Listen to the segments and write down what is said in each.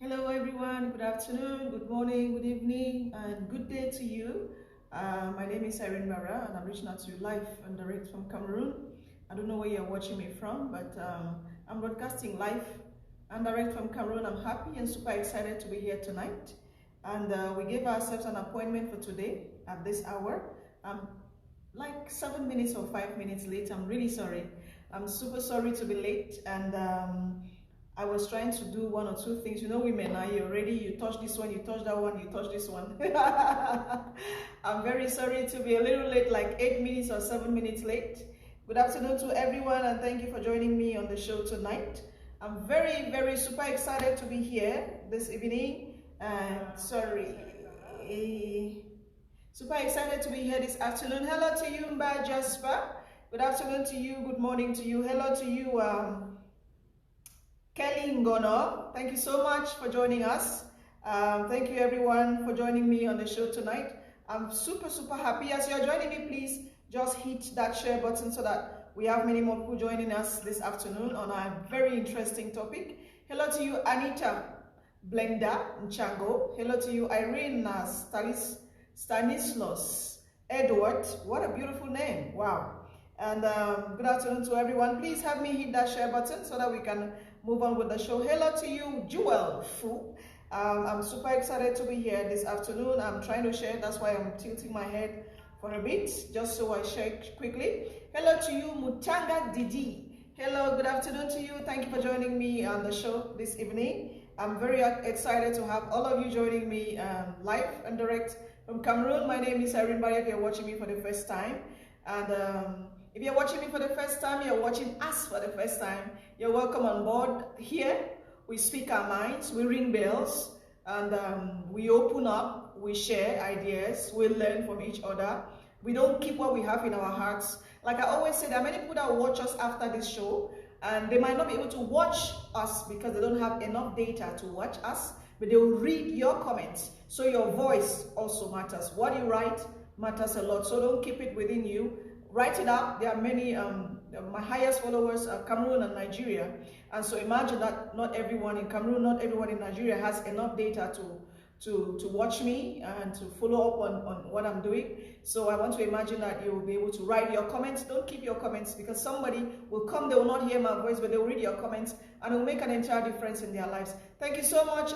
Hello everyone, good afternoon, good morning, good evening, and good day to you. My name is Irine Bara and I'm reaching out to you live and direct from Cameroon. I don't know where you're watching me from, but I'm broadcasting live and direct from Cameroon. I'm happy and super excited to be here tonight. And we gave ourselves an appointment for today at this hour. I'm like 7 minutes or 5 minutes late. I'm really sorry. I'm super sorry to be late, and I was trying to do one or two things. You know, women, are you ready? You touch this one, you touch that one, you touch this one. I'm very sorry to be a little late, like 8 minutes or 7 minutes late. Good afternoon to everyone, and thank you for joining me on the show tonight. I'm very super excited to be here this evening. Super excited to be here this afternoon. Hello to you, Mba Jasper. Good afternoon to you. Good morning to you. Hello to you, Kelly Ngono. Thank you so much for joining us. Thank you everyone for joining me on the show tonight. I'm super happy. As you're joining me, please just hit that share button so that we have many more people joining us this afternoon on a very interesting topic. Hello to you, Anita Blenda Nchango. Hello to you, Irene Stanislaus Edward. What a beautiful name. Wow. And good afternoon to everyone. Please help me hit that share button so that we can move on with the show. Hello to you, Jewel Fu. I'm super excited to be here this afternoon. I'm trying to share, that's why I'm tilting my head for a bit, just so I share quickly. Hello to you, Mutanga Didi. Hello, good afternoon to you. Thank you for joining me on the show this evening. I'm very excited to have all of you joining me live and direct from Cameroon. My name is Irine Bara if you're watching me for the first time. And if you're watching me for the first time, you're watching us for the first time, you're welcome on board. Here, we speak our minds, we ring bells, and we open up, we share ideas, we learn from each other. We don't keep what we have in our hearts. Like I always say, there are many people that watch us after this show, and they might not be able to watch us because they don't have enough data to watch us, but they will read your comments. So your voice also matters. What you write matters a lot, so don't keep it within you. Write it up. There are many, my highest followers are Cameroon and Nigeria. And so imagine that not everyone in Cameroon, not everyone in Nigeria has enough data to watch me and to follow up on what I'm doing. So I want to imagine that you will be able to write your comments. Don't keep your comments, because somebody will come, they will not hear my voice, but they will read your comments and it will make an entire difference in their lives. Thank you so much,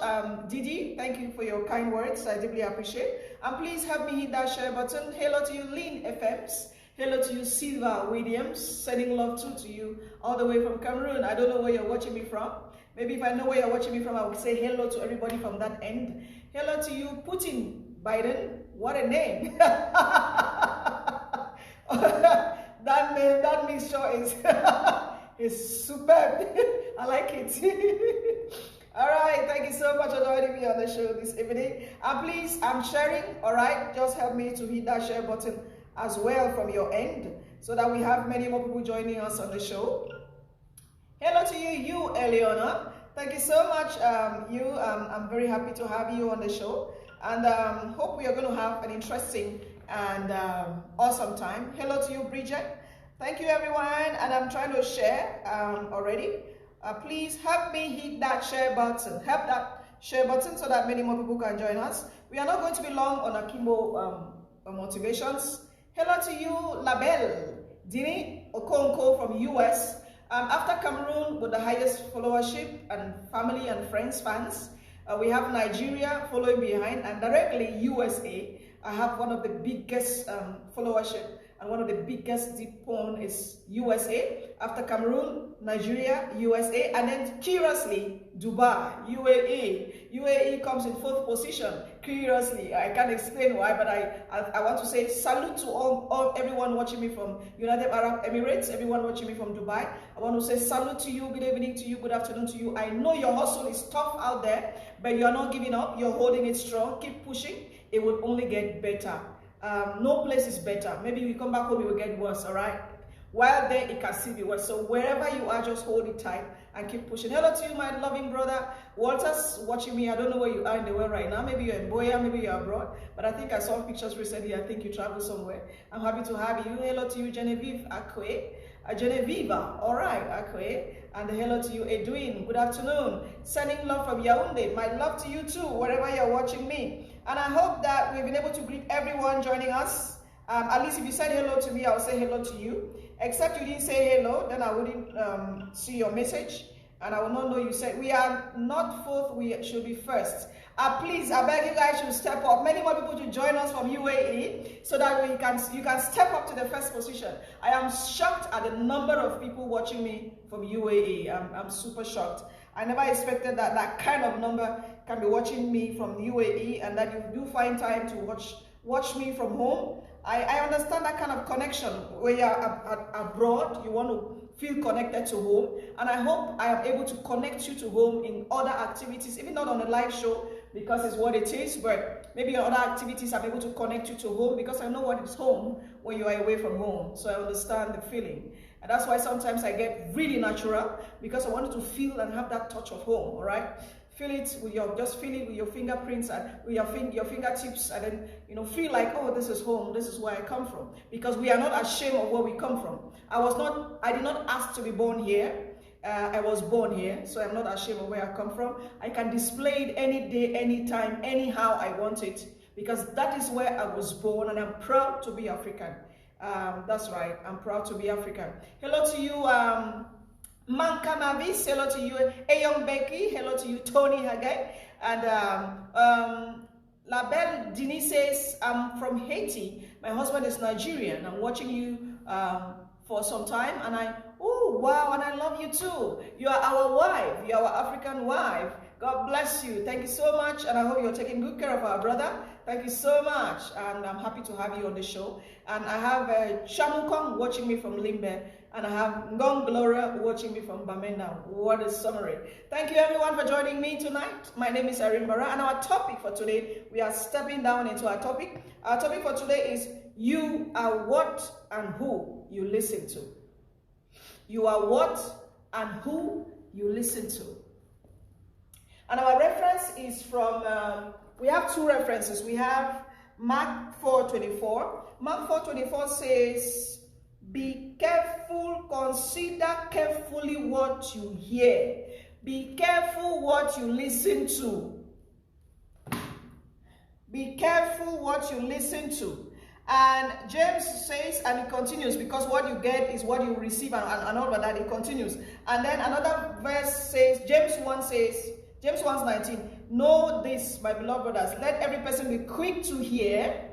Didi. Thank you for your kind words. I deeply appreciate. And please help me hit that share button. Hello to you, Lean FMs. Hello to you, Silva Williams, sending love to you all the way from Cameroon. I don't know where you're watching me from. Maybe if I know where you're watching me from, I would say hello to everybody from that end. Hello to you, Putin Biden. What a name. that mixture is superb. I like it. All right, thank you so much for joining me on the show this evening. And please, I'm sharing, all right? Just help me to hit that share button as well from your end, so that we have many more people joining us on the show. Hello to you, Eleona. Thank you so much, I'm very happy to have you on the show, and hope we are going to have an interesting and awesome time. Hello to you, Bridget. Thank you, everyone, and I'm trying to share already. Please help me hit that share button. Help that share button so that many more people can join us. We are not going to be long on Akimbo Motivations. Hello to you, Labelle Dini Okonko from US. After Cameroon with the highest followership and family and friends, fans, we have Nigeria following behind, and directly USA. I have one of the biggest followership, and one of the biggest deep porn is USA. After Cameroon, Nigeria, USA, and then curiously, Dubai, UAE. UAE comes in 4th position. Curiously, I can't explain why, but I want to say salute to everyone watching me from United Arab Emirates, everyone watching me from Dubai. I want to say salute to you, good evening to you, good afternoon to you. I know your hustle is tough out there, but you're not giving up, you're holding it strong. Keep pushing, it will only get better. No place is better. Maybe we come back home, it will get worse, all right? While there, it can still be worse. So wherever you are, just hold it tight and keep pushing. Hello to you, my loving brother Walters, watching me. I don't know where you are in the world right now. Maybe you're in Boya, maybe you're abroad. But I think I saw pictures recently. I think you travel somewhere. I'm happy to have you. Hello to you, Genevieve Akwe. Genevieve. All right, okay. And hello to you, Edwin. Good afternoon. Sending love from Yaoundé. My love to you too, wherever you're watching me. And I hope that we've been able to greet everyone joining us. At least if you said hello to me, I'll say hello to you. Except you didn't say hello, then I wouldn't see your message. And I will not know you said. We are not fourth, we should be first. Please, I beg you guys should step up. Many more people to join us from UAE so that you can step up to the first position. I am shocked at the number of people watching me from UAE. I'm super shocked. I never expected that that kind of number can be watching me from UAE and that you do find time to watch me from home. I understand that kind of connection where you're abroad, you want to feel connected to home, and I hope I am able to connect you to home in other activities, even not on a live show because it's what it is, but maybe in other activities I'm able to connect you to home because I know what is home when you are away from home, so I understand the feeling. And that's why sometimes I get really natural because I wanted to feel and have that touch of home, all right? Feel it with just feel it with your fingerprints and with your fingertips, and then feel like, oh, this is home, this is where I come from. Because we are not ashamed of where we come from. I did not ask to be born here. I was born here, so I'm not ashamed of where I come from. I can display it any day, anytime, anyhow I want it, because that is where I was born, and I'm proud to be African. That's right, I'm proud to be African. Hello to you, Manka Mavis, hello to you, Ayon Becky, hello to you, Tony Hagay, and La Belle Denise says, I'm from Haiti, my husband is Nigerian, I'm watching you for some time, and oh wow, and I love you too, you are our wife, you are our African wife, God bless you, thank you so much, and I hope you're taking good care of our brother, thank you so much, and I'm happy to have you on the show, and I have Chamukong watching me from Limbe, and I have Ngong Gloria watching me from Bamenda. What a summary. Thank you everyone for joining me tonight. My name is Irine Bara, and our topic for today, we are stepping down into our topic. Our topic for today is, you are what and who you listen to. You are what and who you listen to. And our reference is from, we have two references. We have Mark 4:24. Mark 4:24 says, be careful, consider carefully what you hear. Be careful what you listen to. Be careful what you listen to. And James says, and it continues, because what you get is what you receive, and all of that, it continues. And then another verse says, James 1:19, know this, my beloved brothers, let every person be quick to hear,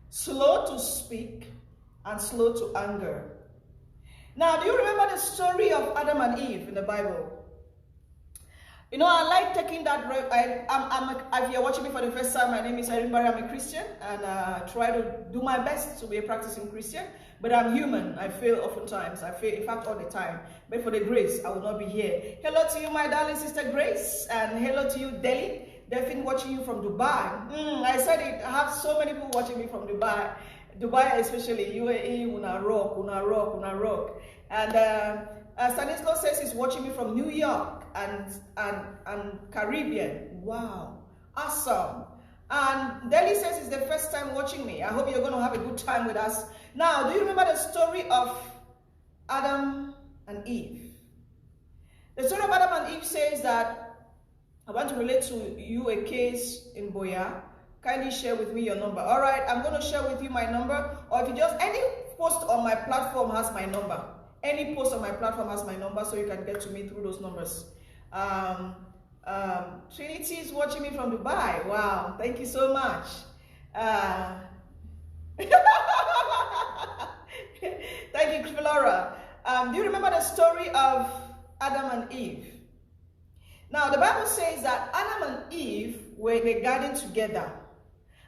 slow to speak, and slow to anger. Now, do you remember the story of Adam and Eve in the Bible? I like taking that. If you're watching me for the first time, my name is Irine Bara. I'm a Christian, and I try to do my best to be a practicing Christian. But I'm human. I fail oftentimes. I fail, in fact, all the time. But for the grace, I will not be here. Hello to you, my darling sister Grace, and hello to you, Delhi. They've been watching you from Dubai. I said it. I have so many people watching me from Dubai. Dubai, especially UAE, una rock. And Stanislaw says he's watching me from New York and Caribbean. Wow, awesome. And Delhi says it's the first time watching me. I hope you're going to have a good time with us. Now, do you remember the story of Adam and Eve? The story of Adam and Eve says that, I want to relate to you a case in Boya. Kindly share with me your number. All right, I'm going to share with you my number, or if you just, any post on my platform has my number. Any post on my platform has my number, so you can get to me through those numbers. Trinity is watching me from Dubai. Wow, thank you so much. Thank you, Flora. Do you remember the story of Adam and Eve? Now, the Bible says that Adam and Eve were in a garden together,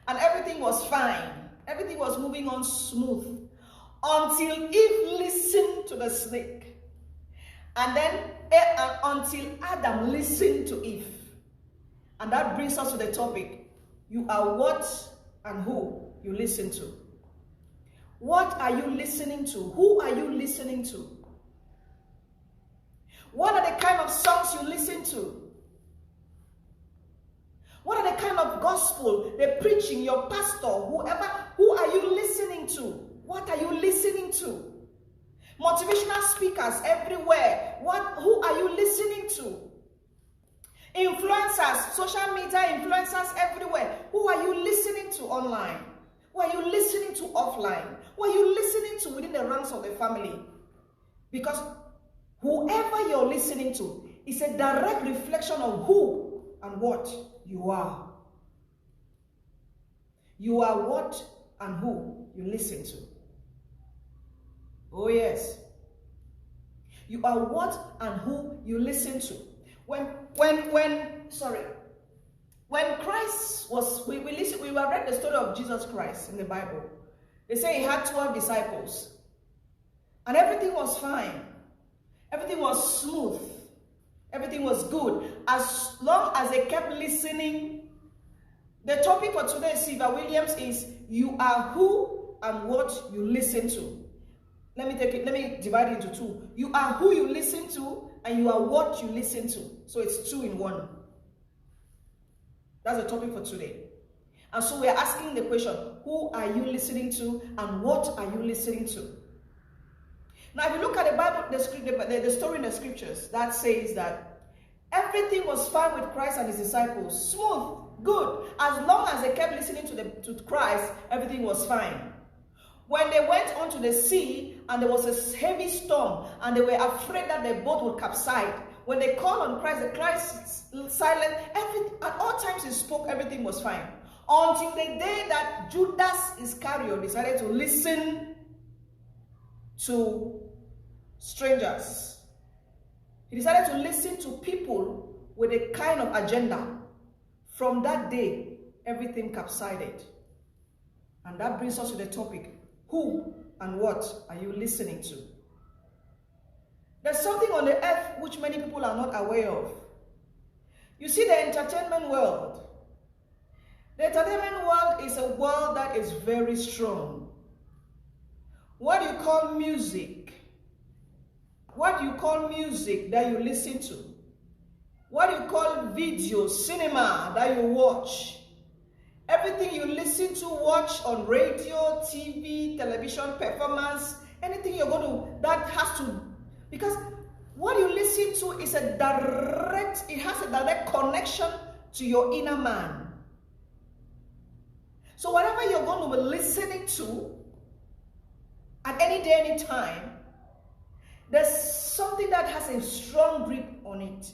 and everything was fine. Everything was moving on smooth until Eve listened to the snake. And then until Adam listened to Eve. And that brings us to the topic. You are what and who you listen to. What are you listening to? Who are you listening to? What are the kind of songs you listen to? What are the kind of gospel, the preaching, your pastor, whoever, who are you listening to? What are you listening to? Motivational speakers everywhere. Who are you listening to? Influencers, social media influencers everywhere. Who are you listening to online? Who are you listening to offline? Who are you listening to within the ranks of the family? Because whoever you're listening to is a direct reflection of who and what you are. You are what and who you listen to. Oh yes. You are what and who you listen to. When Christ was, we read the story of Jesus Christ in the Bible. They say he had 12 disciples. And everything was fine. Everything was smooth. Everything was good. As long as they kept listening. The topic for today, Siva Williams, is you are who and what you listen to. Let me divide it into two. You are who you listen to, and you are what you listen to. So it's 2 in 1. That's the topic for today. And so we are asking the question, who are you listening to, and what are you listening to? Now, if you look at the Bible, the story in the scriptures, that says that everything was fine with Christ and his disciples. Smooth, good. As long as they kept listening to Christ, everything was fine. When they went onto the sea and there was a heavy storm and they were afraid that their boat would capsize, when they called on Christ, the Christ silent. At all times he spoke, everything was fine. Until the day that Judas Iscariot decided to listen to strangers. He decided to listen to people with a kind of agenda. From that day, everything capsized. And that brings us to the topic. Who and what are you listening to? There's something on the earth which many people are not aware of. You see, the entertainment world. The entertainment world is a world that is very strong. What do you call music? What do you call music that you listen to? What do you call video, cinema that you watch? Everything you listen to, watch on radio, TV, television, performance, anything you're going to, that has to, because what you listen to is it has a direct connection to your inner man. So whatever you're going to be listening to, at any day, any time, there's something that has a strong grip on it.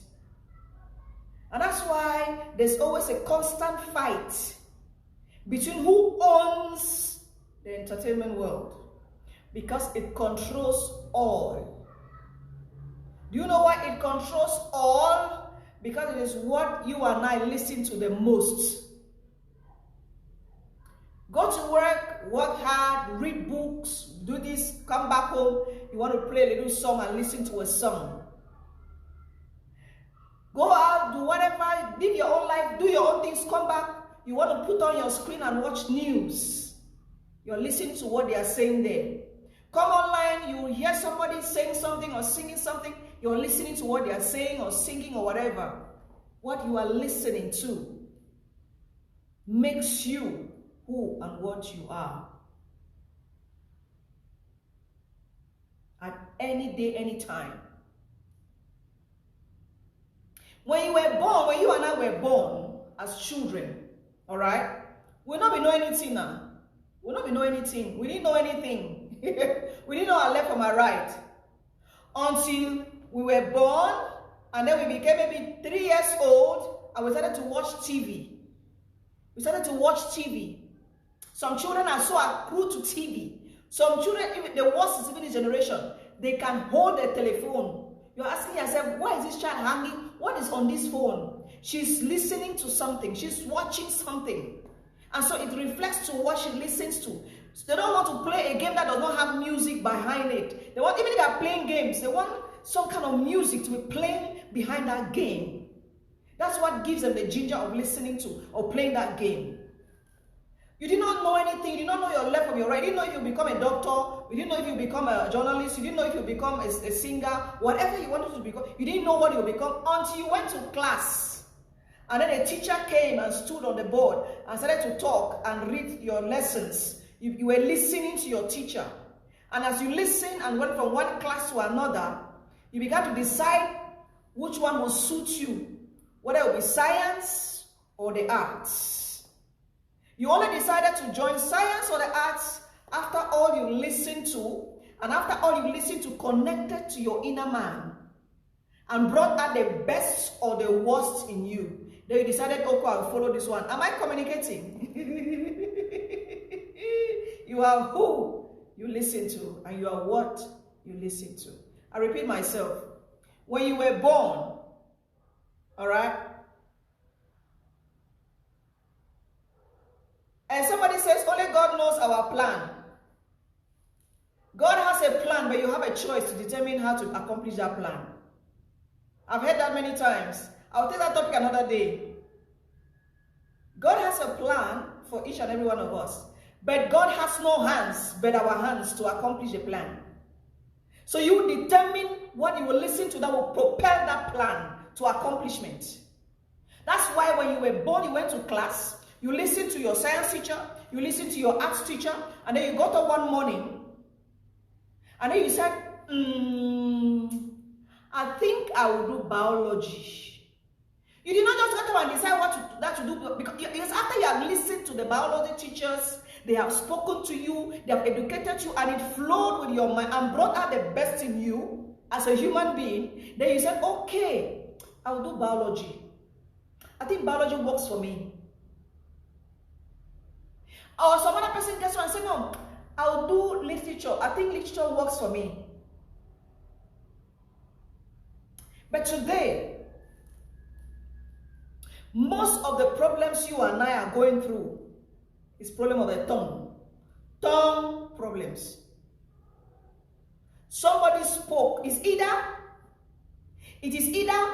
And that's why there's always a constant fight between who owns the entertainment world, because it controls all. Do you know why it controls all? Because it is what you and I listen to the most. Go to work hard, read books, do this, come back home, you want to play a little song and listen to a song. Go out, do whatever, live your own life, do your own things, come back. You want to put on your screen and watch news. You're listening to what they are saying there. Come online, you hear somebody saying something or singing something. You're listening to what they are saying or singing or whatever. What you are listening to makes you who and what you are. At any day, any time. When you were born, when you and I were born as children, all right, we'll not be knowing anything now. We'll not be knowing anything. We didn't know anything. We didn't know our left from our right. Until we were born, and then we became maybe 3 years old, and we started to watch TV. We started to watch TV. Some children are so accrued to TV. Some children, even the worst is even this generation, they can hold their telephone. You're asking yourself, why is this child hanging? What is on this phone? She's listening to something. She's watching something. And so it reflects to what she listens to. So they don't want to play a game that does not have music behind it. They want, even if they're playing games, they want some kind of music to be playing behind that game. That's what gives them the ginger of listening to or playing that game. You did not know anything. You did not know your left from your right. You didn't know if you become a doctor. You didn't know if you become a journalist. You didn't know if you become a singer. Whatever you wanted to become, you didn't know what you would become until you went to class. And then a teacher came and stood on the board and started to talk and read your lessons. You were listening to your teacher. And as you listen and went from one class to another, you began to decide which one will suit you, whether it will be science or the arts. You only decided to join science or the arts after all you listened to, and after all you listened to connected to your inner man and brought out the best or the worst in you. Then you decided, okay, I'll follow this one. Am I communicating? You are who you listen to, and you are what you listen to. I repeat myself. When you were born, all right, and somebody says, only God knows our plan. God has a plan, but you have a choice to determine how to accomplish that plan. I've heard that many times. I'll take that topic another day. God has a plan for each and every one of us, but God has no hands but our hands to accomplish the plan. So you determine what you will listen to that will propel that plan to accomplishment. That's why when you were born, you went to class, you listened to your science teacher, you listened to your arts teacher, and then you got up one morning, and then you said, I think I will do biology. You did not just get up and decide what to do, because after you have listened to the biology teachers, they have spoken to you, they have educated you, and it flowed with your mind and brought out the best in you as a human being. Then you said, okay, I will do biology. I think biology works for me. Or some other person gets one and says, no, I will do literature. I think literature works for me. But today, most of the problems you and I are going through is problem of the tongue. Tongue problems. Somebody spoke. It is either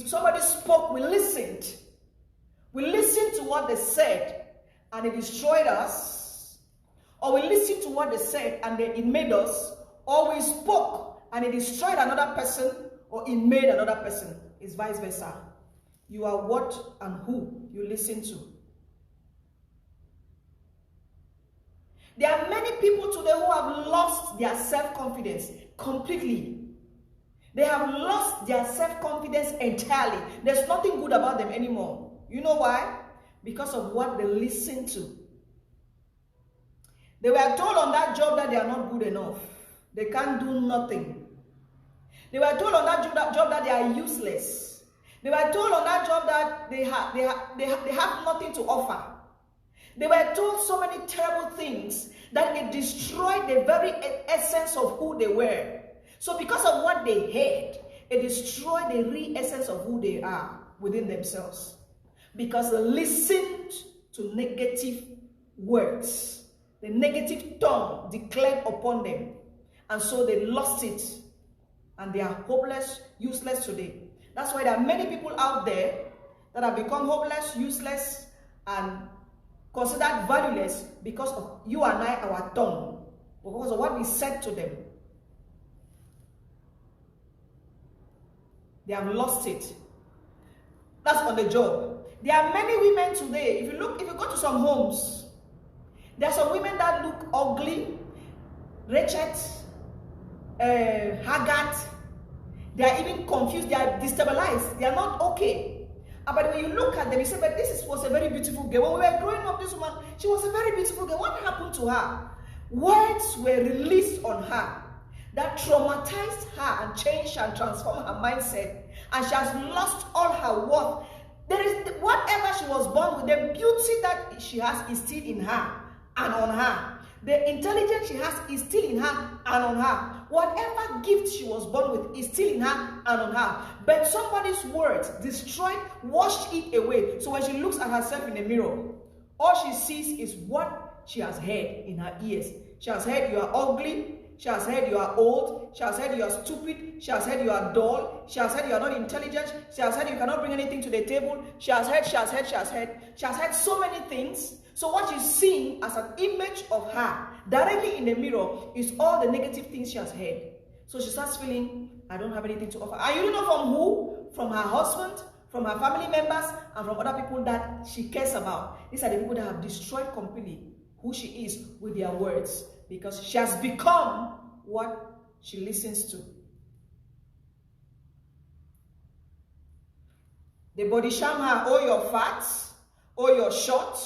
somebody spoke, we listened. We listened to what they said and it destroyed us. Or we listened to what they said and it made us. Or we spoke and it destroyed another person or it made another person. It's vice versa. You are what and who you listen to. There are many people today who have lost their self-confidence completely. They have lost their self-confidence entirely. There's nothing good about them anymore. You know why? Because of what they listen to. They were told on that job that they are not good enough. They can't do nothing. They were told on that job that they are useless. They were told on that job that they have nothing to offer. They were told so many terrible things that it destroyed the very essence of who they were. So because of what they heard, it destroyed the real essence of who they are within themselves. Because they listened to negative words. The negative tongue declared upon them. And so they lost it. And they are hopeless, useless today. That's why there are many people out there that have become hopeless, useless, and considered valueless because of you and I, our tongue. Because of what we said to them. They have lost it. That's on the job. There are many women today, if you go to some homes, there are some women that look ugly, wretched, haggard. They are even confused, they are destabilized, they are not okay. But when you look at them, you say, but was a very beautiful girl. When we were growing up, this woman, she was a very beautiful girl. What happened to her? Words were released on her that traumatized her and changed and transformed her mindset. And she has lost all her worth. There is whatever she was born with, the beauty that she has is still in her and on her. The intelligence she has is still in her and on her. Whatever gift she was born with is still in her and on her. But somebody's words destroyed, washed it away. So when she looks at herself in the mirror, all she sees is what she has heard in her ears. She has heard you are ugly. She has heard you are old. She has heard you are stupid. She has heard you are dull. She has heard you are not intelligent. She has heard you cannot bring anything to the table. She has heard so many things. So what she's seeing as an image of her directly in the mirror is all the negative things she has heard. So she starts feeling, I don't have anything to offer. And you don't know from who? From her husband, from her family members, and from other people that she cares about. These are the people that have destroyed completely who she is with their words, because she has become what she listens to. They body shame her, oh, you're fat, or you're short,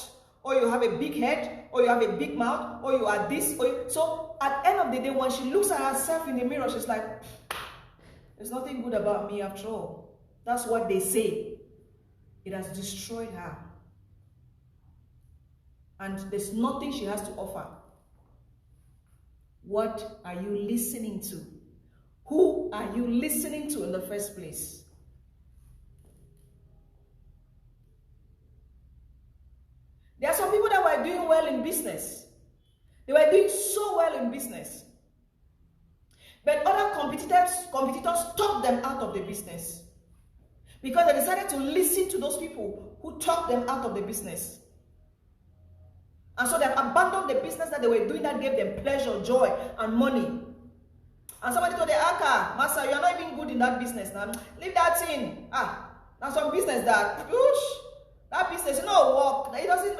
or you have a big head, or you have a big mouth, or you are this. So at the end of the day, when she looks at herself in the mirror, she's like, there's nothing good about me after all. That's what they say. It has destroyed her. And there's nothing she has to offer. What are you listening to? Who are you listening to in the first place? There are some people that were doing well in business. They were doing so well in business. But other competitors talked them out of the business. Because they decided to listen to those people who talked them out of the business. And so they abandoned the business that they were doing that gave them pleasure, joy, and money. And somebody told the Aka, Master, you're not even good in that business now. Leave that thing. Now some business that, that business, work. It doesn't,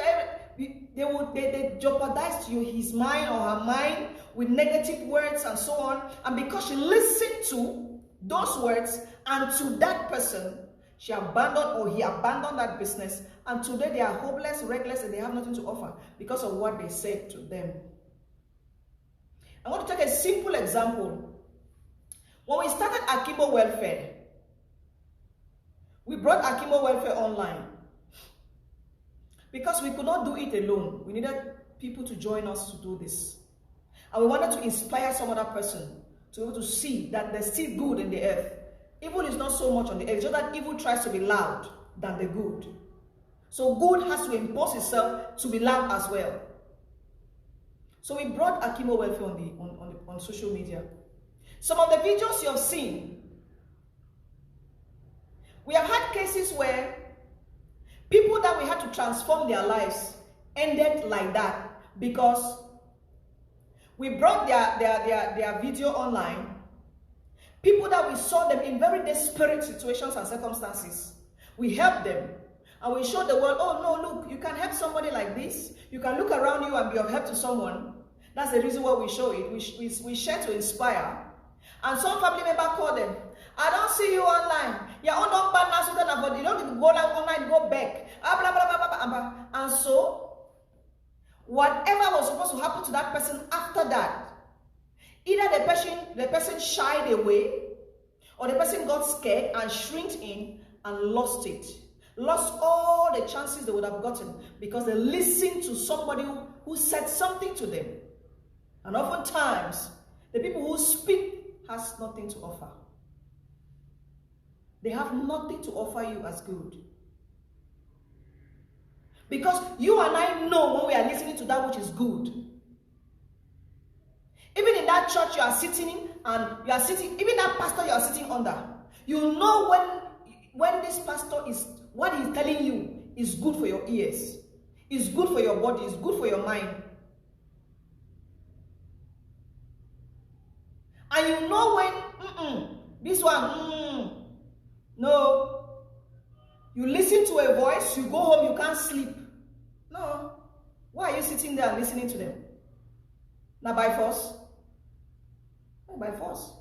they jeopardized his mind or her mind with negative words and so on. And because she listened to those words and to that person, she abandoned or he abandoned that business. And today they are hopeless, reckless, and they have nothing to offer because of what they said to them. I want to take a simple example. When we started Akimbo Welfare, we brought Akimbo Welfare online. Because we could not do it alone. We needed people to join us to do this. And we wanted to inspire some other person to be able to see that there's still good in the earth. Evil is not so much on the earth, just that evil tries to be loud than the good. So good has to impose itself to be loud as well. So we brought Akimbo Welfare on social media. Some of the videos you have seen, we have had cases where people that we had to transform their lives ended like that because we brought their video online. People that we saw them in very desperate situations and circumstances, we helped them and we showed the world, oh no, look, you can help somebody like this. You can look around you and be of help to someone. That's the reason why we show it. We share to inspire. And some family member called them, I don't see you online. Your own don't ban now, so you don't go online, go back. Blah, blah, blah, blah, blah. And so, whatever was supposed to happen to that person after that, either the person shied away, or the person got scared and shrinked in and lost it. Lost all the chances they would have gotten because they listened to somebody who said something to them. And oftentimes, the people who speak has nothing to offer. They have nothing to offer you as good. Because you and I know when we are listening to that which is good. Even in that church you are sitting in, and you are sitting, even that pastor you are sitting under, you know when this pastor is, what he's telling you is good for your ears, is good for your body, is good for your mind. And you know when, this one, no. You listen to a voice, you go home, you can't sleep. No. Why are you sitting there and listening to them? Not by force. Not by force.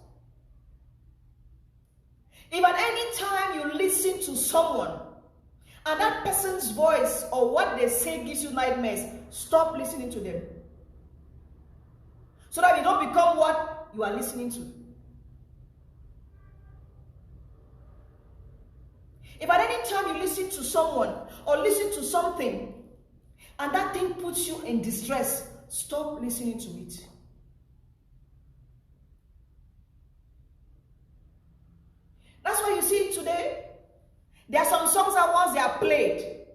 If at any time you listen to someone and that person's voice or what they say gives you nightmares, stop listening to them. So that you don't become what you are listening to. If at any time you listen to someone or listen to something and that thing puts you in distress, stop listening to it. That's why you see today, there are some songs that once they are played,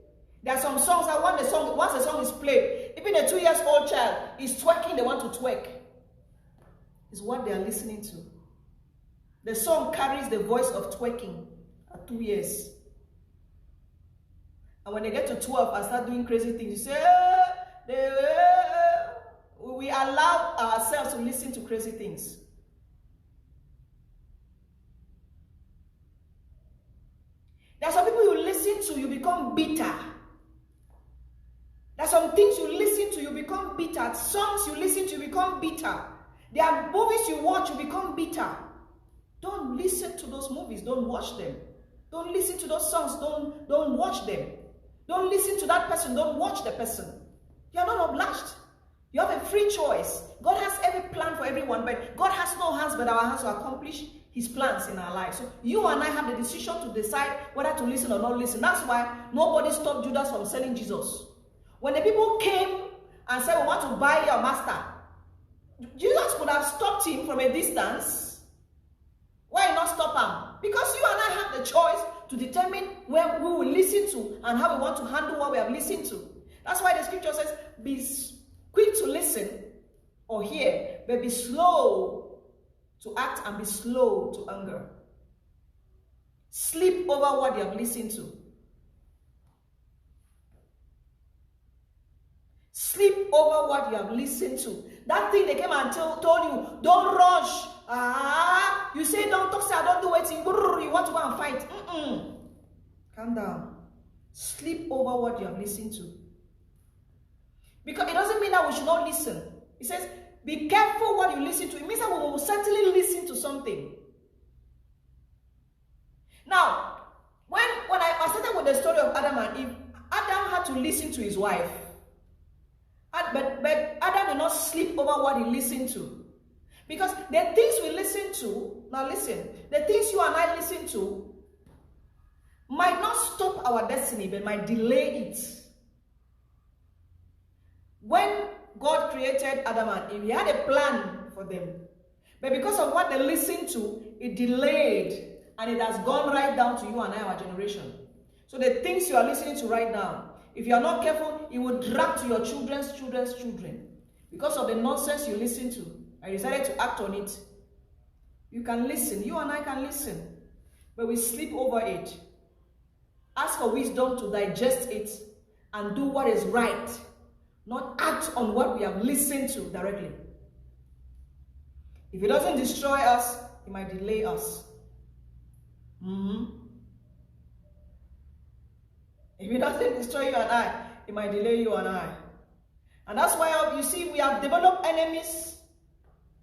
there are some songs that once the song is played, even a 2-year-old child is twerking, they want to twerk. It's what they are listening to. The song carries the voice of twerking at 2 years. And when they get to 12 and start doing crazy things, you say, we allow ourselves to listen to crazy things. There are some people you listen to, you become bitter. There are some things you listen to, you become bitter. Songs you listen to, you become bitter. There are movies you watch, you become bitter. Don't listen to those movies. Don't watch them. Don't listen to those songs. Don't watch them. Don't listen to that person. Don't watch the person. You are not obliged. You have a free choice. God has every plan for everyone, but God has no hands but our hands to accomplish his plans in our lives. So you and I have the decision to decide whether to listen or not listen. That's why nobody stopped Judas from selling Jesus. When the people came and said, we want to buy your master, Jesus could have stopped him from a distance. Why not stop him? Because you and I have the choice to determine where we will listen to and how we want to handle what we have listened to. That's why the scripture says, be quick to listen or hear, but be slow to act and be slow to anger. Sleep over what you have listened to. Sleep over what you have listened to. That thing they came and told you, don't rush. You say don't talk, say I don't do it. You want to go and fight. Calm down. Sleep over what you have listened to. Because it doesn't mean that we should not listen. It says, be careful what you listen to. It means that we will certainly listen to something. Now, when I started with the story of Adam and Eve, Adam had to listen to his wife. But Adam did not sleep over what he listened to. Because the things we listen to, now listen, the things you and I listen to might not stop our destiny, but might delay it. When God created Adam and Eve, he had a plan for them. But because of what they listened to, it delayed. And it has gone right down to you and I, our generation. So the things you are listening to right now, if you are not careful, it will drag to your children's children. Because of the nonsense you listen to. I decided to act on it. You can listen. You and I can listen. But we sleep over it. Ask for wisdom to digest it and do what is right. Not act on what we have listened to directly. If it doesn't destroy us, it might delay us. If it doesn't destroy you and I, it might delay you and I. And that's why you see we have developed enemies.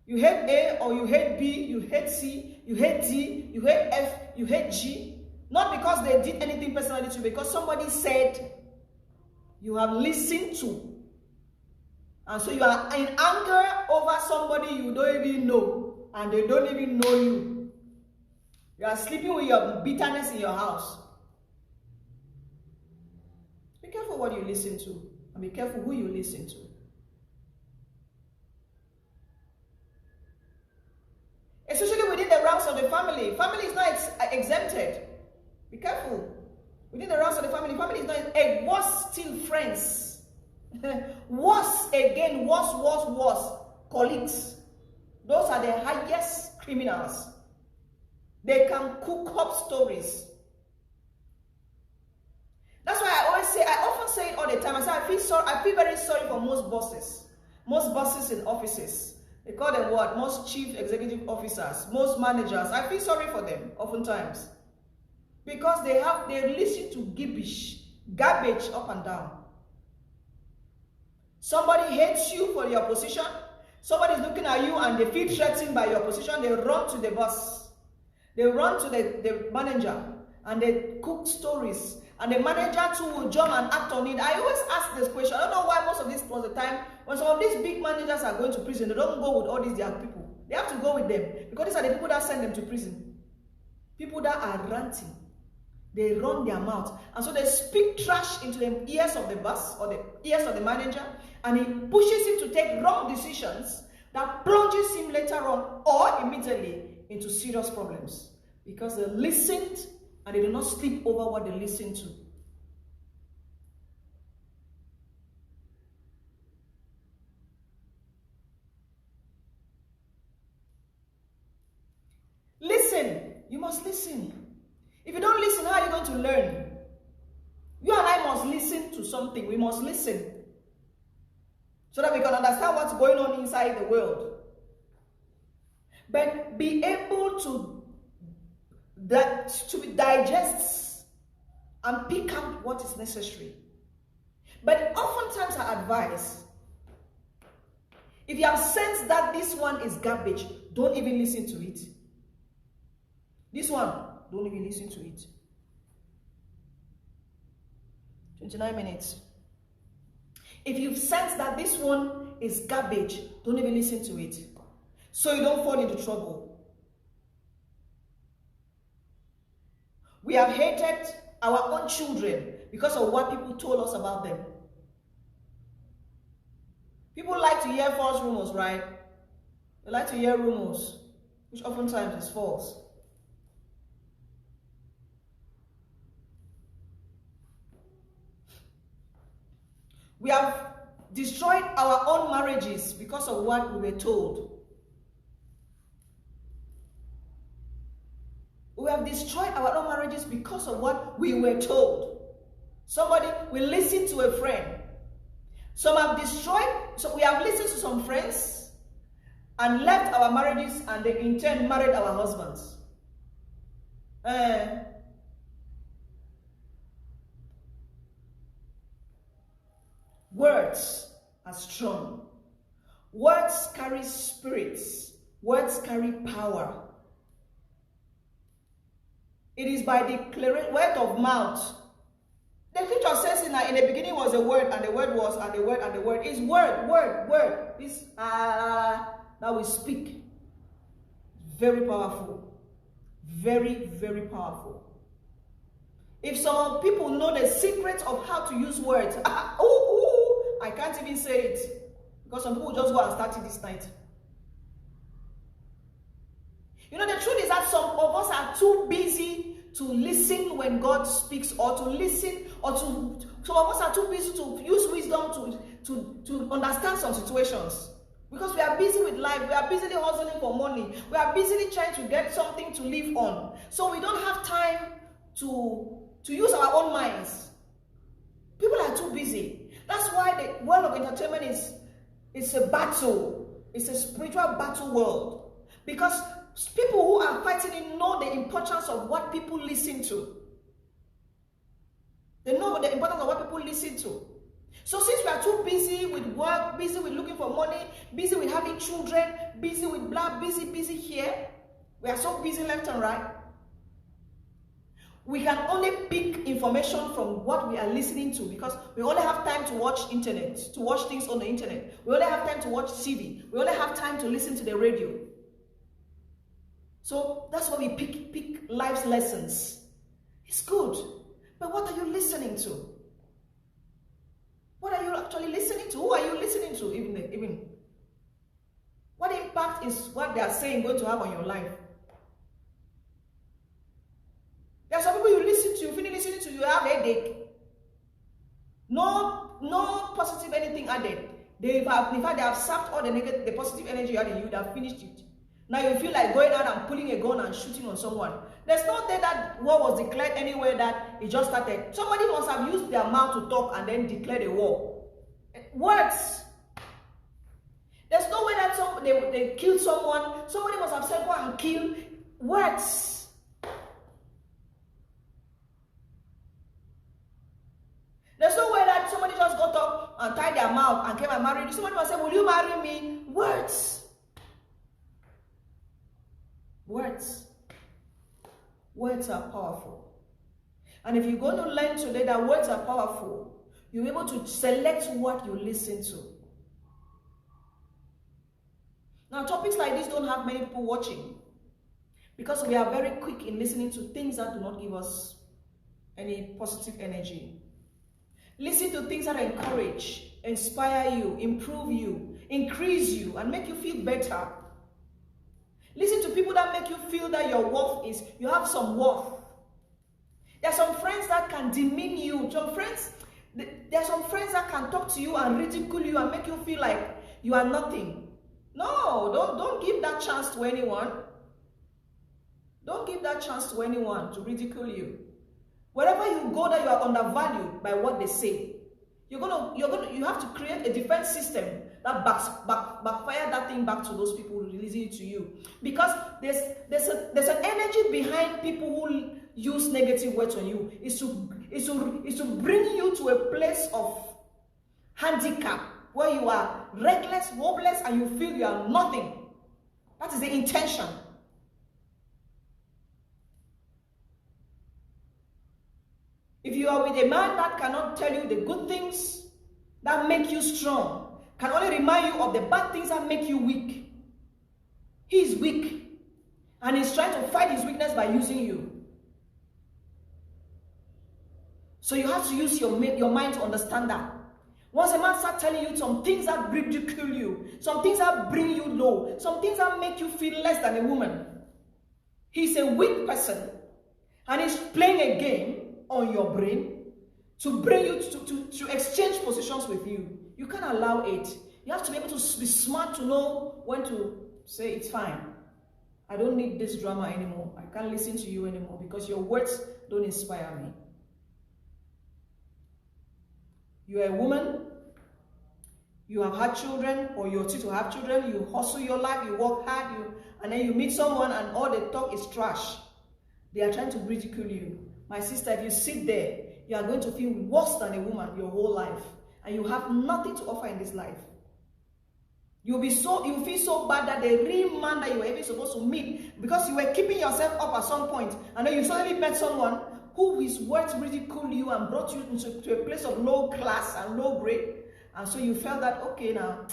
You hate A or you hate B, you hate C, you hate D, you hate F, you hate G. Not because they did anything personally to you, because somebody said you have listened to. And so you are in anger over somebody you don't even know, and they don't even know you. You are sleeping with your bitterness in your house. Be careful what you listen to, and be careful who you listen to. Especially within the ranks of the family. Family is not exempted. Be careful. Within the ranks of the family, family is not worse still friends. Worse again, worse. Colleagues. Those are the highest criminals. They can cook up stories. That's why I often say it all the time. I feel very sorry for most bosses. Most bosses in offices. They call them what? Most chief executive officers, most managers. I feel sorry for them oftentimes. Because they listen to garbage up and down. Somebody hates you for your position. Somebody is looking at you and they feel threatened by your position. They run to the boss. They run to the manager and they cook stories. And the manager too will jump and act on it. I always ask this question. I don't know why most of this was the time when some of these big managers are going to prison. They don't go with all these young people. They have to go with them. Because these are the people that send them to prison. People that are ranting. They run their mouth. And so they speak trash into the ears of the boss or the ears of the manager. And it pushes him to take wrong decisions that plunges him later on or immediately into serious problems. Because they listened and they do not sleep over what they listen to. Listen. You must listen. If you don't listen, how are you going to learn? You and I must listen to something. We must listen. So that we can understand what's going on inside the world. But be able to digest and pick out what is necessary. But oftentimes I advise If you have sensed that this one is garbage, don't even listen to it. This one, don't even listen to it. 29 minutes. If you've sensed that this one is garbage, don't even listen to it, so you don't fall into trouble. We have hated our own children because of what people told us about them. People like to hear false rumors, right? They like to hear rumors, which oftentimes is false. We have destroyed our own marriages because of what we were told. We have destroyed our own marriages because of what we were told. Somebody will listen to a friend. Some have destroyed, so we have listened to some friends and left our marriages, and they in turn married our husbands. Words are strong. Words carry spirits. Words carry power. It is by the word of mouth. The scripture says in the beginning was a word, and the word was, and the word, and the word is word. This that we speak. Very powerful. Very, very powerful. If some people know the secret of how to use words, I can't even say it, because some people just go and start it this night. You know, the truth is that some of us are too busy to listen when God speaks, or to listen, or to, some of us are too busy to use wisdom to understand some situations. Because we are busy with life, we are busily hustling for money, we are busily trying to get something to live on. So we don't have time to use our own minds. People are too busy. That's why the world of entertainment is a battle. It's a spiritual battle world. Because people who are fighting it know the importance of what people listen to. They know the importance of what people listen to. So since we are too busy with work, busy with looking for money, busy with having children, busy with blah, busy here, we are so busy left and right. We can only pick information from what we are listening to, because we only have time to watch internet, to watch things on the internet. We only have time to watch TV. We only have time to listen to the radio. So that's why we pick life's lessons. It's good. But what are you listening to? What are you actually listening to? Who are you listening to even? What impact is what they are saying going to have on your life? There are some people you listen to, you finish listening to, you have a headache. No positive anything added. In fact, they have sapped all the positive energy you had in you, they have finished it. Now you feel like going out and pulling a gun and shooting on someone. There's no day that war was declared anywhere that it just started. Somebody must have used their mouth to talk and then declared a war. Words. There's no way that they killed someone. Somebody must have said go and kill. Words. There's no way that somebody just got up and tied their mouth and came and married you. Somebody must say, will you marry me? Words. Words. Words are powerful. And if you're going to learn today that words are powerful, you're able to select what you listen to. Now, topics like this don't have many people watching, because we are very quick in listening to things that do not give us any positive energy. Listen to things that encourage, inspire you, improve you, increase you, and make you feel better. Listen to people that make you feel that your worth is, you have some worth. There are some friends that can demean you. There are some friends that can talk to you and ridicule you and make you feel like you are nothing. No, don't give that chance to anyone. Don't give that chance to anyone to ridicule you. Wherever you go, that you are undervalued by what they say. You have to create a defense system that backfire that thing back to those people releasing it to you. Because there's an energy behind people who use negative words on you. Is to bring you to a place of handicap, where you are reckless, hopeless, and you feel you are nothing. That is the intention. If you are with a man that cannot tell you the good things that make you strong, can only remind you of the bad things that make you weak, he is weak. And he's trying to fight his weakness by using you. So you have to use your mind to understand that. Once a man starts telling you some things that ridicule you, some things that bring you low, some things that make you feel less than a woman, he's a weak person. And he's playing a game on your brain to bring you to exchange positions with you. You can't allow it. You have to be able to be smart to know when to say it's fine. I don't need this drama anymore. I can't listen to you anymore because your words don't inspire me. You are a woman, you have had children, or you're due to have children, you hustle your life, you work hard, and then you meet someone and all they talk is trash. They are trying to ridicule you. My sister, if you sit there, you are going to feel worse than a woman your whole life. And you have nothing to offer in this life. You'll feel so bad that the real man that you were even supposed to meet, because you were keeping yourself up at some point, and then you suddenly met someone who his words ridicule you and brought you to a place of low class and low grade. And so you felt that, okay, now,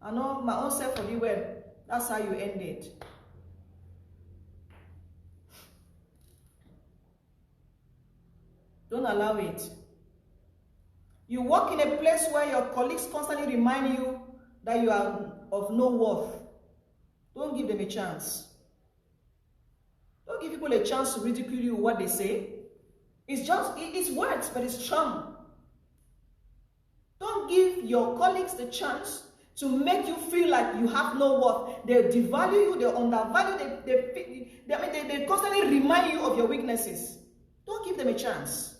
I know my own self will be well. That's how you end it. Don't allow it. You work in a place where your colleagues constantly remind you that you are of no worth. Don't give them a chance. Don't give people a chance to ridicule you what they say. It's words, but it's charm. Don't give your colleagues the chance to make you feel like you have no worth. They devalue you, they undervalue, they constantly remind you of your weaknesses. Don't give them a chance.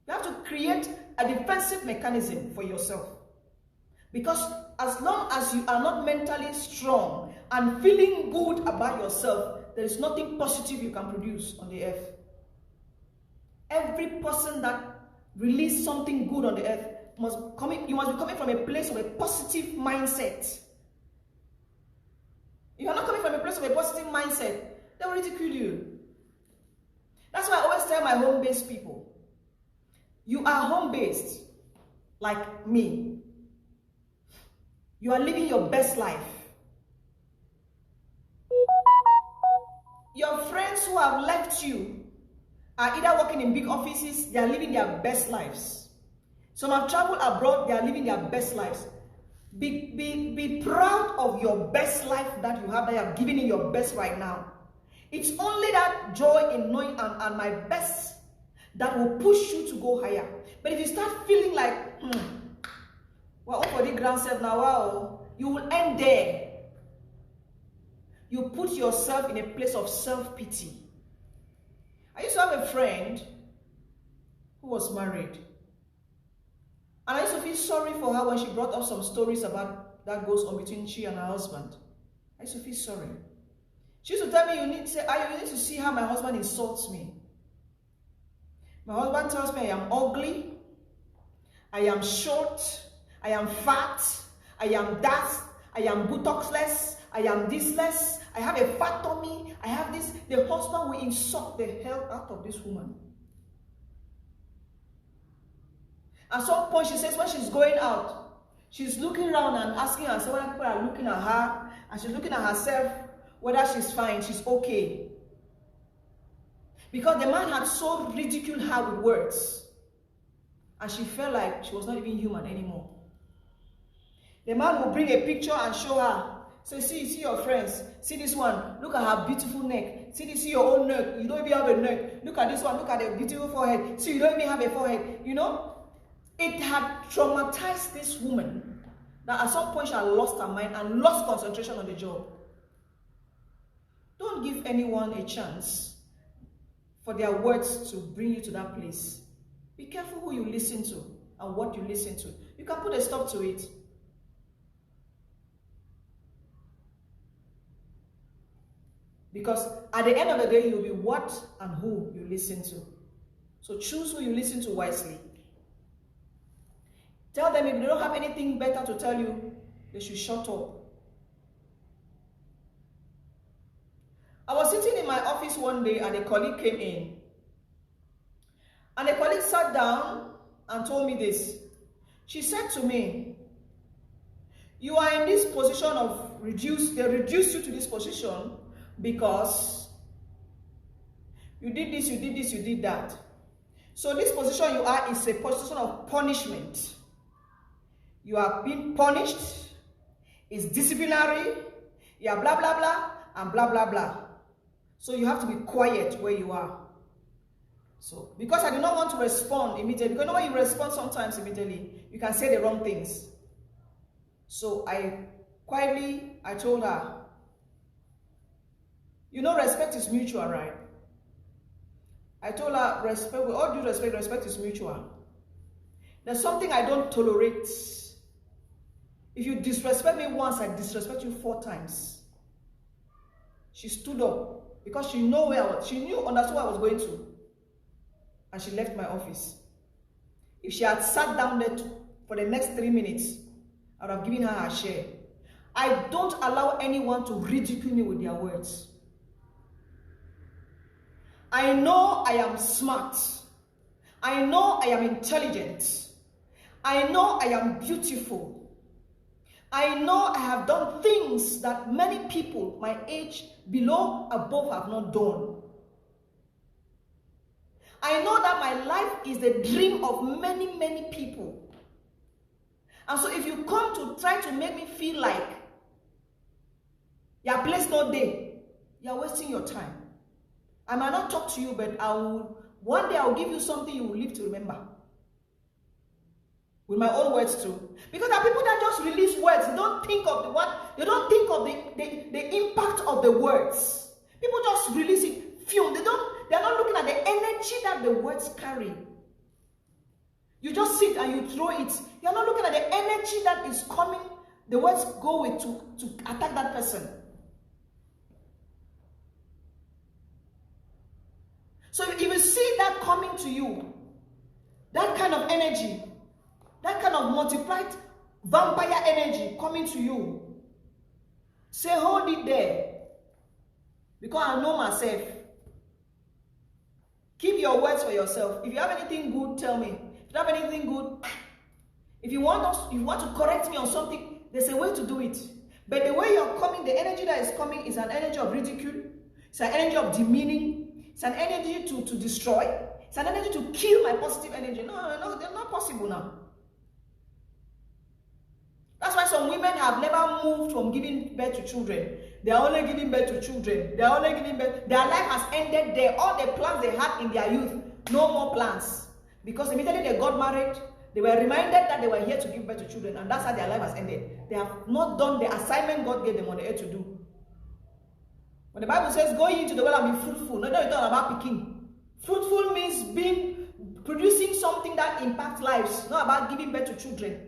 You have to create a defensive mechanism for yourself. Because as long as you are not mentally strong and feeling good about yourself, there is nothing positive you can produce on the earth. Every person that releases something good on the earth you must be coming from a place of a positive mindset. If you are not coming from a place of a positive mindset, they will ridicule you. That's why I always tell my home-based people, you are home-based like me. You are living your best life. Your friends who have left you are either working in big offices, they are living their best lives. Some have traveled abroad, they are living their best lives. Be proud of your best life that you have, that you have given in your best right now. It's only that joy in knowing I'm my best that will push you to go higher. But if you start feeling like, well, for the ground self now, wow, you will end there. You put yourself in a place of self-pity. I used to have a friend who was married. And I used to feel sorry for her when she brought up some stories about that goes on between she and her husband. I used to feel sorry. She used to tell me, you need to see how my husband insults me. My husband tells me I am ugly, I am short, I am fat, I am that, I am buttockless, I am thisless, I have a fat tummy, I have this. The husband will insult the hell out of this woman. At some point, she says when she's going out, she's looking around and asking herself whether people are looking at her, and she's looking at herself whether she's fine, she's okay. Because the man had so ridiculed her with words, and she felt like she was not even human anymore. The man will bring a picture and show her. Say, see your friends. See this one. Look at her beautiful neck. See your own neck. You don't even have a neck. Look at this one. Look at the beautiful forehead. See, you don't even have a forehead. You know? It had traumatized this woman that at some point she had lost her mind and lost concentration on the job. Don't give anyone a chance for their words to bring you to that place. Be careful who you listen to and what you listen to. You can put a stop to it. Because at the end of the day, you'll be what and who you listen to. So choose who you listen to wisely. Tell them if they don't have anything better to tell you, they should shut up. I was sitting in my office one day and a colleague came in. And a colleague sat down and told me this. She said to me, you are in this position of they reduced you to this position because you did this, you did this, you did that. So this position you are is a position of punishment. You are being punished, it's disciplinary, you are blah, blah, blah, and blah, blah, blah. So you have to be quiet where you are. So, because I do not want to respond immediately, because when you respond sometimes immediately, you can say the wrong things. So I told her, you know, respect is mutual, right? I told her, respect, with all due respect, respect is mutual. There's something I don't tolerate. If you disrespect me once, I disrespect you 4 times. She stood up because she knew where I was. She understood where I was going to. And she left my office. If she had sat down there for the next 3 minutes, I would have given her her share. I don't allow anyone to ridicule me with their words. I know I am smart. I know I am intelligent. I know I am beautiful. I know I have done things that many people my age, below, above have not done. I know that my life is the dream of many, many people. And so if you come to try to make me feel like your place not there, you're wasting your time. I might not talk to you, but one day I'll give you something you will live to remember. With my own words too. Because there are people that just release words. They don't think of the what, they don't think of the impact of the words. People just release it. They're not looking at the energy that the words carry. You just sit and you throw it. You're not looking at the energy that is coming, the words go with to attack that person. So if you see that coming to you, that kind of energy, that kind of multiplied vampire energy coming to you, say, hold it there. Because I know myself. Keep your words for yourself. If you have anything good, tell me. If you have anything good, if you want to correct me on something, there's a way to do it. But the way you're coming, the energy that is coming is an energy of ridicule. It's an energy of demeaning. It's an energy to destroy. It's an energy to kill my positive energy. No, they're not possible now. That's why some women have never moved from giving birth to children. They are only giving birth to children. They are only giving birth. Their life has ended there. All the plans they had in their youth, no more plans. Because immediately they got married, they were reminded that they were here to give birth to children, and that's how their life has ended. They have not done the assignment God gave them on the earth to do. When the Bible says, go into the world and be fruitful, no, it's not about picking. Fruitful means producing something that impacts lives, not about giving birth to children.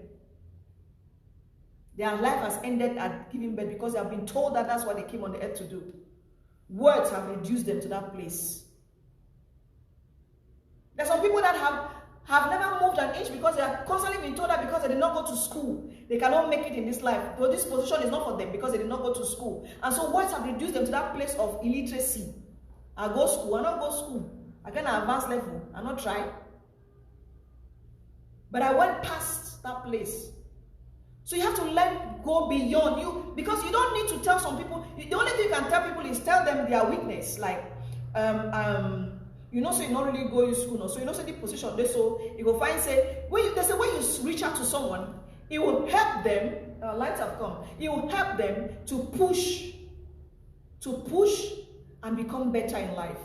Their life has ended at giving birth because they have been told that that's what they came on the earth to do. Words have reduced them to that place. There's some people that have never moved an inch because they have constantly been told that because they did not go to school, they cannot make it in this life. So this position is not for them because they did not go to school. And so words have reduced them to that place of illiteracy. I go school, I not go school. I can advance level, I not try. But I went past that place. So you have to let go beyond you, because you don't need to tell some people. The only thing you can tell people is tell them their weakness. Like, you know, so you not really go to school, no? So you know, so the position there, so you go find, say, there's a way you reach out to someone, it will help them, lights have come, it will help them to push and become better in life,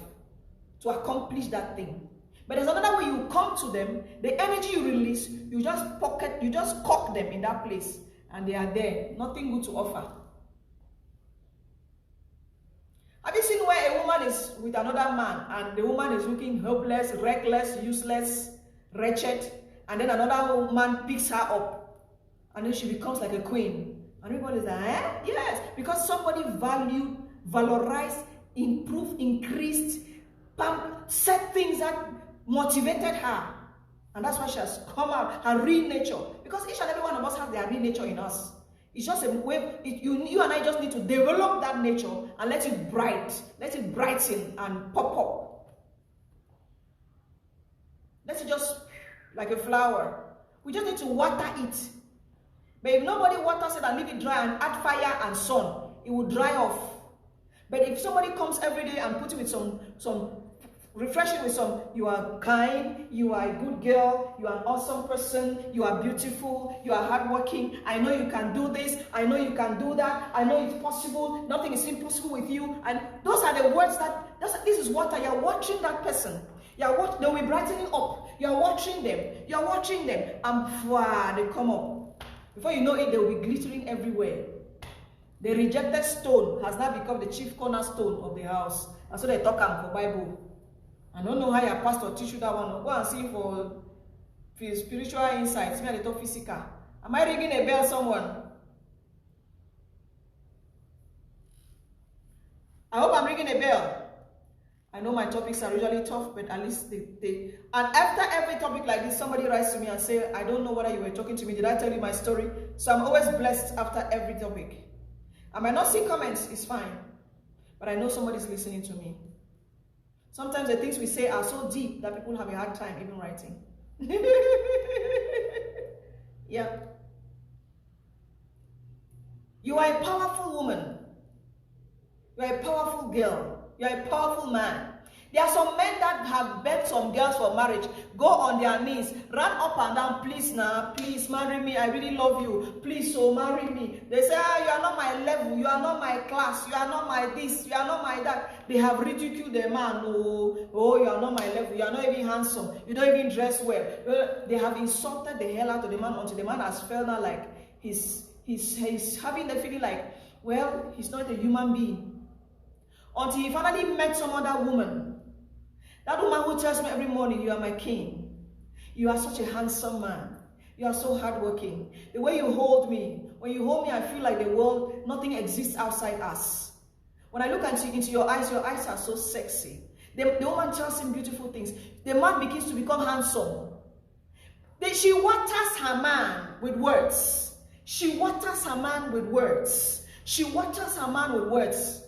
to accomplish that thing. But there's another way you come to them, the energy you release, you just cock them in that place, and they are there, nothing good to offer. Have you seen where a woman is with another man, and the woman is looking hopeless, reckless, useless, wretched, and then another man picks her up, and then she becomes like a queen, and everybody's like, eh? Yes, because somebody valued, valorized, improved, increased, set things that motivated her, And that's why she has come out, her real nature. Because each and every one of us have their real nature in us. It's just a way, you and I just need to develop that nature and let it brighten and pop up. Let it just, like a flower. We just need to water it. But if nobody waters it and leave it dry and add fire and sun, it will dry off. But if somebody comes every day and puts it with some refreshing with some, you are kind, you are a good girl, you are an awesome person, you are beautiful, you are hardworking, I know you can do this, I know you can do that, I know it's possible, nothing is impossible with you. And those are the words this is water. You're watching that person. They'll be brightening up. You're watching them, and they come up. Before you know it, they'll be glittering everywhere. The rejected stone has now become the chief cornerstone of the house. And so they talk for Bible. I don't know how your pastor teach you that one. Go and see for spiritual insights. Me, I talk physical. Am I ringing a bell, someone? I hope I'm ringing a bell. I know my topics are usually tough, but at least they. And after every topic like this, somebody writes to me and say, I don't know whether you were talking to me. Did I tell you my story? So I'm always blessed after every topic. I might not see comments, it's fine. But I know somebody's listening to me. Sometimes the things we say are so deep that people have a hard time even writing. Yeah. You are a powerful woman. You are a powerful girl. You are a powerful man. There are some men that have begged some girls for marriage, go on their knees, run up and down, please now, please marry me, I really love you, please so marry me. They say, you are not my level, you are not my class, you are not my this, you are not my that. They have ridiculed the man. Oh, you are not my level, you are not even handsome, you don't even dress well. They have insulted the hell out of the man until the man has felt now like he's having the feeling like, well, he's not a human being. Until he finally met some other woman. That woman who tells me every morning, you are my king. You are such a handsome man. You are so hardworking. The way you hold me, when you hold me, I feel like the world, nothing exists outside us. When I look into your eyes are so sexy. The woman tells him beautiful things. The man begins to become handsome. She waters her man with words. She waters her man with words. She waters her man with words.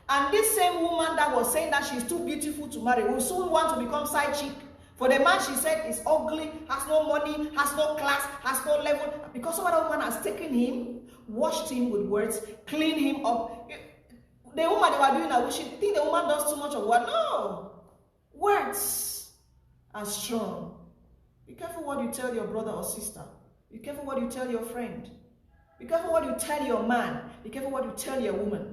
And this same woman that was saying that she's too beautiful to marry will soon want to become side chick. For the man she said is ugly, has no money, has no class, has no level. Because some other woman has taken him, washed him with words, cleaned him up. The woman they were doing that, she think the woman does too much of what? No. Words are strong. Be careful what you tell your brother or sister. Be careful what you tell your friend. Be careful what you tell your man. Be careful what you tell your woman.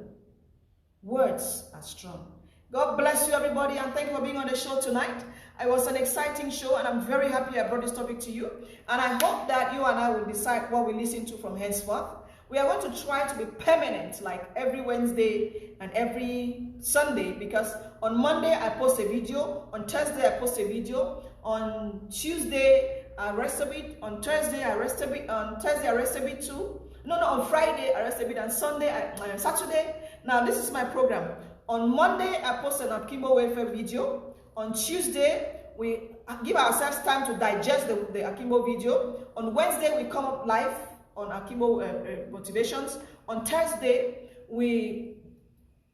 Words are strong. God bless you, everybody, and thank you for being on the show tonight. It was an exciting show, and I'm very happy I brought this topic to you. And I hope that you and I will decide what we listen to from henceforth. We are going to try to be permanent, like every Wednesday and every Sunday, because on Monday I post a video, on Thursday I post a video, on Tuesday I rest a bit, on Thursday I rest a bit, on Thursday I rest a bit too. No, on Friday I rest a bit, and Saturday. Now this is my program. On Monday I post an Akimbo welfare video. On Tuesday we give ourselves time to digest the Akimbo video. On Wednesday we come up live on Akimbo Motivations. On Thursday we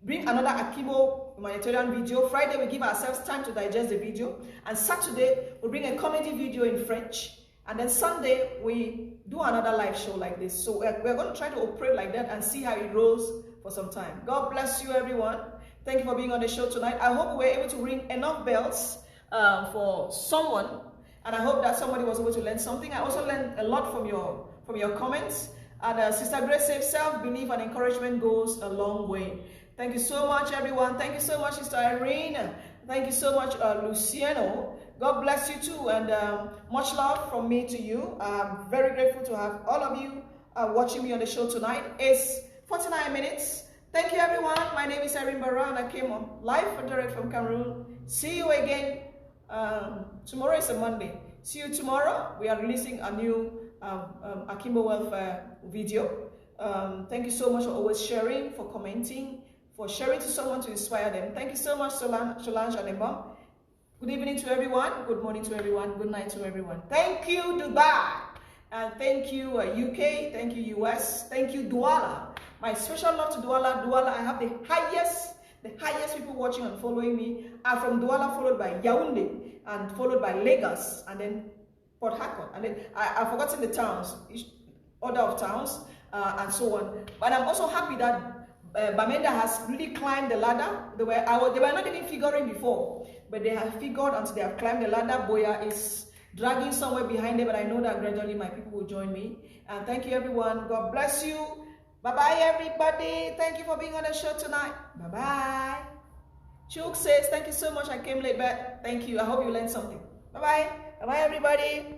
bring another Akimbo humanitarian video. Friday we give ourselves time to digest the video, and Saturday we bring a comedy video in French. And then Sunday, we do another live show like this. So we're going to try to operate like that and see how it rolls for some time. God bless you, everyone. Thank you for being on the show tonight. I hope we were able to ring enough bells for someone. And I hope that somebody was able to learn something. I also learned a lot from your comments. And Sister Grace says, self-belief and encouragement goes a long way. Thank you so much, everyone. Thank you so much, Sister Irene. Thank you so much, Luciano. God bless you too, and much love from me to you. I'm very grateful to have all of you watching me on the show tonight. It's 49 minutes. Thank you, everyone. My name is Irine Bara, and I came on live and direct from Cameroon. See you again. Tomorrow is a Monday. See you tomorrow. We are releasing a new Akimbo welfare video. Thank you so much for always sharing, for commenting, for sharing to someone to inspire them. Thank you so much, Solange and Emma. Good evening to everyone. Good morning to everyone. Good night to everyone. Thank you, Dubai. And thank you, UK. Thank you, US. Thank you, Douala. My special love to Douala. Douala, I have the highest people watching and following me are from Douala, followed by Yaoundé, and followed by Lagos, and then Port Harcourt. And then I've forgotten the towns, order of towns, and so on. But I'm also happy that Bamenda has really climbed the ladder. They were not even figuring before, but they have figured until they have climbed the ladder. Boya is dragging somewhere behind them, but I know that gradually my people will join me. And thank you, everyone. God bless you. Bye-bye, everybody. Thank you for being on the show tonight. Bye-bye. Chuk says, thank you so much. I came late, but thank you. I hope you learned something. Bye-bye. Bye-bye, everybody.